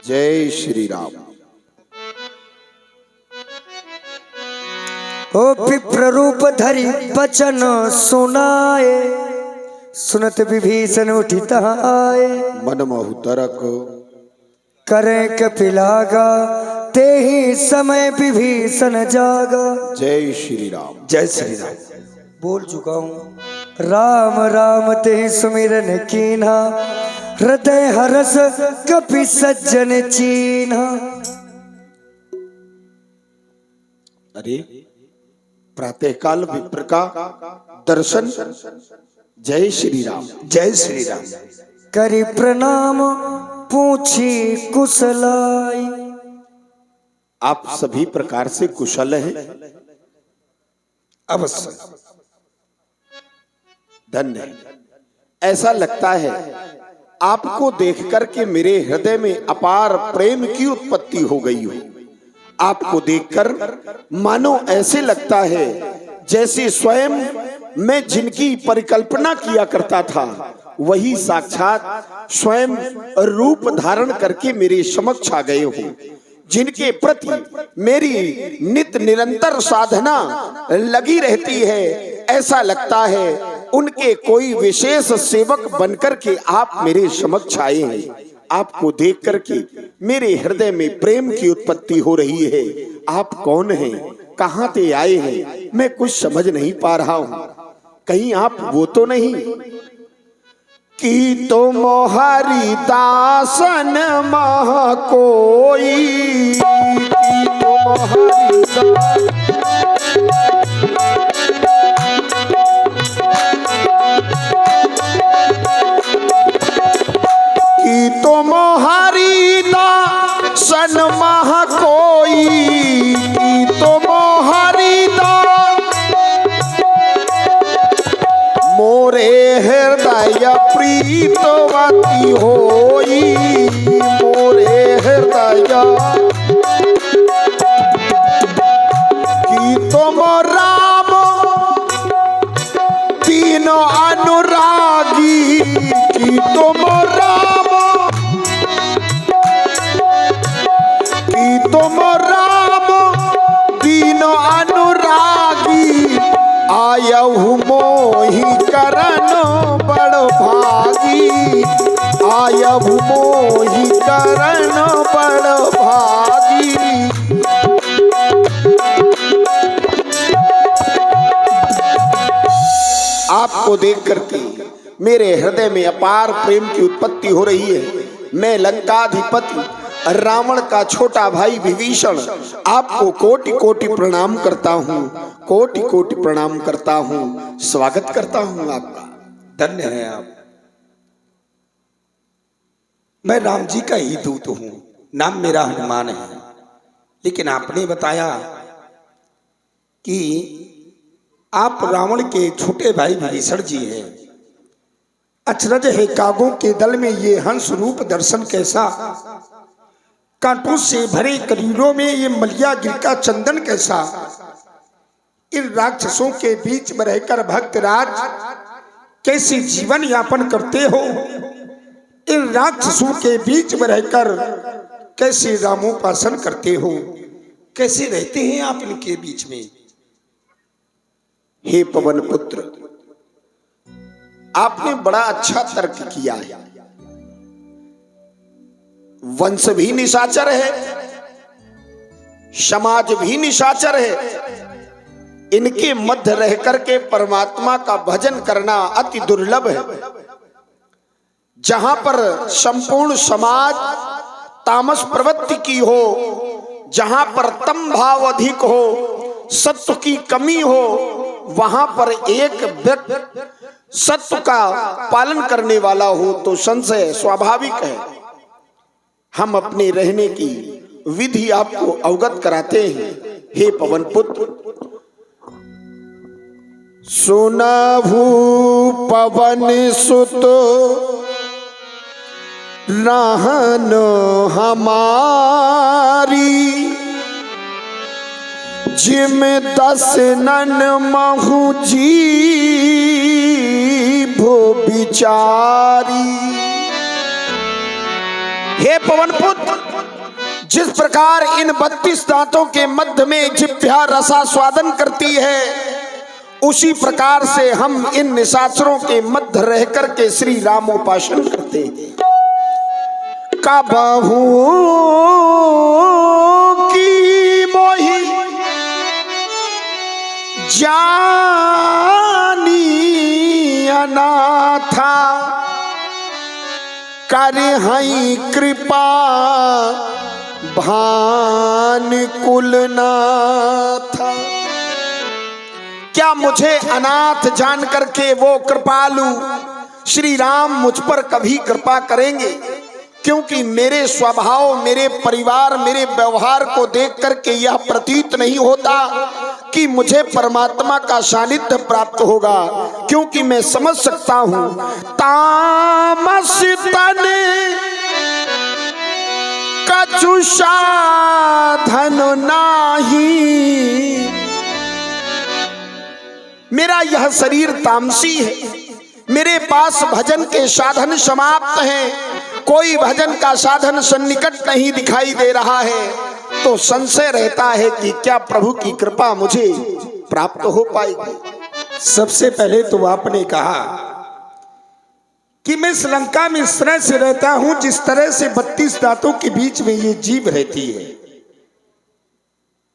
जय श्री राम। ओ विप्र रूप धरि बचन सुनाए, सुनत विभीषण उठित आए। मनमोहु तरक करें कपिलागा, ते ही समय विभीषण जागा। जय श्री राम। जय श्री राम। बोल चुका हूँ। राम राम ते सुमिरन कीन्हा, हृदय हरस कपि सज्जन चीन्हा। अरे प्रातःकाल विप्र का दर्शन। जय श्री राम। जय श्री राम। करी प्रणाम पूछी कुशलाई। आप सभी प्रकार से कुशल हैं? अवश्य। धन्य है। ऐसा लगता है आपको देखकर के मेरे हृदय में अपार प्रेम की उत्पत्ति हो गई हो। आपको देखकर मानो ऐसे लगता है जैसे स्वयं मैं जिनकी परिकल्पना किया करता था वही साक्षात स्वयं रूप धारण करके मेरे समक्ष आ गए हो। जिनके प्रति मेरी नित निरंतर साधना लगी रहती है, ऐसा लगता है उनके कोई विशेष सेवक बनकर के आप मेरे समक्ष आए हैं। आपको देख करके मेरे हृदय में प्रेम की उत्पत्ति हो रही है। आप कौन हैं? कहां से आए हैं? मैं कुछ समझ नहीं पा रहा हूं। कहीं आप वो तो नहीं कि तुम हरिदासन मह कोई, तुम हरिदास कि तुम हरिदासन मह कोई, कि तुम हरिदास मोरे हृदय प्रीतवती होई, मोरे हृदय कि तुम राम तीन अनुरागी, कि तुम राम, कि तुम राम तीन अनुरागी। आयहु मोहि करन बड़ भागी, आयहु मोहि करन बड़ भागी। आपको देख करके मेरे हृदय में अपार प्रेम की उत्पत्ति हो रही है। मैं लंकाधिपति रावण का छोटा भाई विभीषण आपको कोटि कोटि प्रणाम करता हूँ, कोटि कोटि प्रणाम करता हूँ, स्वागत करता हूँ आपका। धन्य है आप। मैं राम जी का ही दूत हूँ, नाम मेरा हनुमान है। लेकिन आपने बताया कि आप रावण के छोटे भाई विभीषण जी हैं। अचरज है कागों के दल में ये हंस रूप दर्शन कैसा, कांटों से भरे करीरों में ये मलिया गिर का चंदन कैसा। इन राक्षसों के बीच में रहकर भक्तराज कैसे जीवन यापन करते हो। इन राक्षसों के बीच में रहकर कैसे रामोपासन करते हो, कैसे रहते हैं आप इनके बीच में। हे पवन पुत्र, आपने बड़ा अच्छा तर्क किया है। वंश भी निशाचर है, समाज भी निशाचर है। इनके मध्य रह करके परमात्मा का भजन करना अति दुर्लभ है। जहां पर संपूर्ण समाज तामस प्रवृत्ति की हो, जहां पर तम भाव अधिक हो, सत्व की कमी हो, वहां पर एक व्यक्ति सत्व का पालन करने वाला हो तो संशय स्वाभाविक है। हम अपने रहने की विधि आपको अवगत कराते हैं। हे पवन पुत्र, सुनभू पवन सुत रहन हमारी, जिम दस नन महु जीभ बिचारी। हे पवन पुत्र, प्रकार इन 32 दांतों के मध्य में जिह्वा रसास्वादन करती है, उसी प्रकार से हम इन निशाचरों के मध्य रह करके श्री रामोपासन करते हैं। कबहू की मोहि जानी अनाथा, कर हई कृपा भान कुलनाथा। क्या मुझे अनाथ जान करके वो कृपालु श्री राम मुझ पर कभी कृपा करेंगे? क्योंकि मेरे स्वभाव, मेरे परिवार, मेरे व्यवहार को देख करके यह प्रतीत नहीं होता कि मुझे परमात्मा का सानिध्य प्राप्त होगा। क्योंकि मैं समझ सकता हूं तामस तन कछु साधन नाही, मेरा यह शरीर तामसी है, मेरे पास भजन के साधन समाप्त हैं, कोई भजन का साधन सन्निकट नहीं दिखाई दे रहा है। तो संशय रहता है कि क्या प्रभु की कृपा मुझे प्राप्त हो पाएगी। सबसे पहले तो आपने कहा कि मैं इस लंका में इस तरह से रहता हूं जिस तरह से 32 दांतों के बीच में ये जीभ रहती है।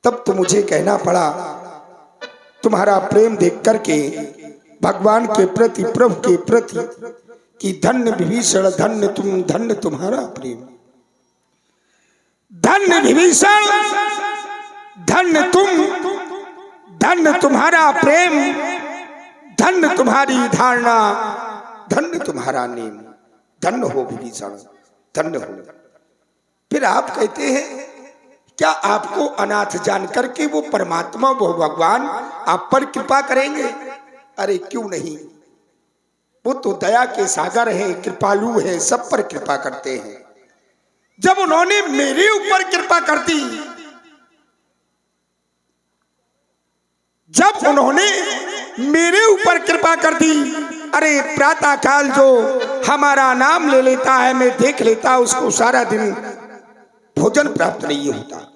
तब तो मुझे कहना पड़ा तुम्हारा प्रेम देख करके भगवान के प्रति, प्रभु के प्रति, कि धन्य विभीषण, धन्य तुम, धन्य तुम्हारा प्रेम, धन्य विभीषण, धन्य तुम, धन्य तुम्हारा प्रेम, धन्य तुम्हारी धारणा, धन्य तुम्हारा नेम, धन्य हो विभीषण, धन्य हो। फिर आप कहते हैं क्या आपको अनाथ जान करके वो परमात्मा, वो भगवान आप पर कृपा करेंगे? अरे क्यों नहीं, वो तो दया के सागर है, कृपालु है, सब पर कृपा करते हैं। जब उन्होंने मेरे ऊपर कृपा कर दी, जब उन्होंने मेरे ऊपर कृपा कर दी, अरे प्रातः काल जो हमारा नाम ले लेता है, मैं देख लेता उसको सारा दिन भोजन प्राप्त नहीं होता।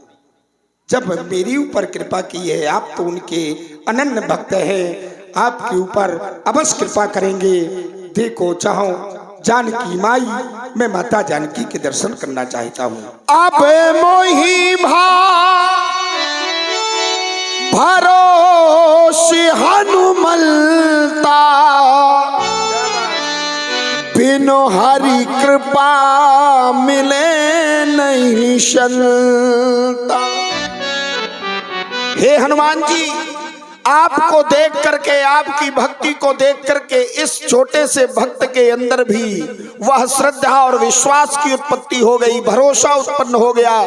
जब मेरी ऊपर कृपा की है, आप तो उनके अनन्य भक्त हैं, आपके ऊपर अवश्य कृपा करेंगे। देखो चाहो जानकी माई, मैं माता जानकी के दर्शन करना चाहता हूँ। अब मोहि भरोसे हनुमलता, बिनु हरि कृपा मिले नहीं शलता। हे हनुमान जी, आपको देख करके, आपकी भक्ति को देख करके इस छोटे से भक्त के अंदर भी वह श्रद्धा और विश्वास की उत्पत्ति हो गई, भरोसा उत्पन्न हो गया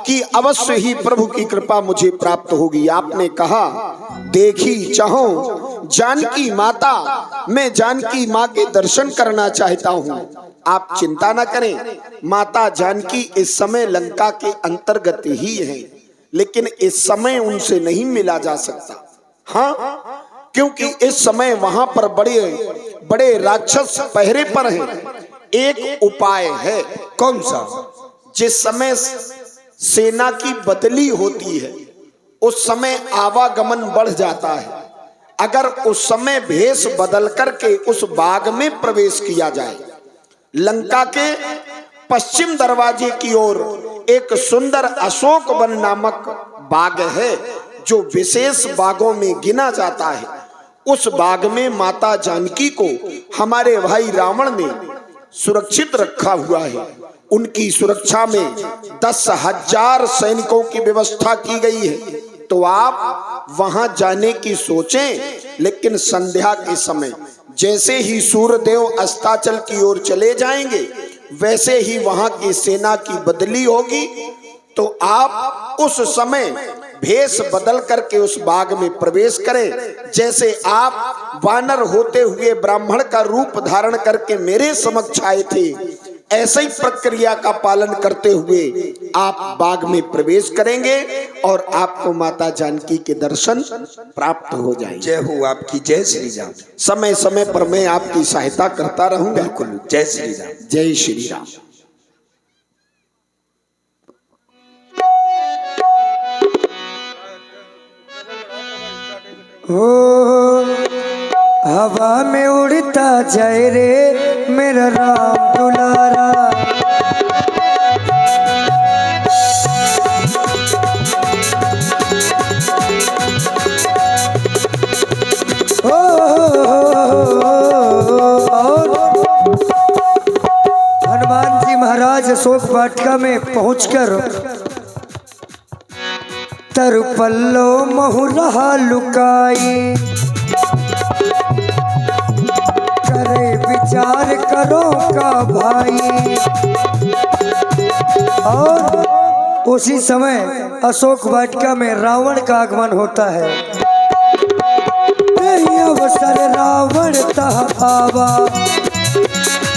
कि अवश्य ही प्रभु की कृपा मुझे प्राप्त होगी। आपने कहा देखी चाहो जानकी माता, मैं जानकी माँ के दर्शन करना चाहता हूँ। आप चिंता न करें, माता जानकी इस समय लंका के अंतर्गत ही है, लेकिन इस समय उनसे नहीं मिला जा सकता। हाँ, क्योंकि इस समय वहां पर बड़े बड़े राक्षस पहरे पर हैं। एक उपाय है। कौन सा? जिस समय सेना की बदली होती है उस समय आवागमन बढ़ जाता है। अगर उस समय भेष बदल करके उस बाग में प्रवेश किया जाए, लंका के पश्चिम दरवाजे की ओर एक सुंदर अशोक वन नामक बाग है जो विशेष बागों में गिना जाता है। उस बाग में माता जानकी को हमारे भाई रावण ने सुरक्षित रखा हुआ है। उनकी सुरक्षा में 10,000 सैनिकों की व्यवस्था की गई है। तो आप वहां जाने की सोचें, लेकिन संध्या के समय जैसे ही सूर्यदेव अस्ताचल की ओर चले जाएंगे वैसे ही वहां की सेना की बदली होगी। तो आप उस समय भेष बदल करके उस बाग में प्रवेश करें। जैसे आप वानर होते हुए ब्राह्मण का रूप धारण करके मेरे समक्ष आए थे, ऐसे ही प्रक्रिया का पालन करते हुए आप बाग में प्रवेश करेंगे और आपको माता जानकी के दर्शन प्राप्त हो जाएंगे। जय हो आपकी, जय श्री राम। समय समय पर मैं आपकी सहायता करता रहूंगा। बिल्कुल, जय श्री राम। जय श्री राम। हो हवा में उड़ता जाए रे मेरा राम दुलारा। हनुमान जी महाराज अशोक वाटिका में पहुंचकर तर पल्लो महुरहा लुकाई, करे विचार करो का भाई। और उसी समय अशोक वाटिका में रावण का आगमन होता है। अवसर रावण तह आवा,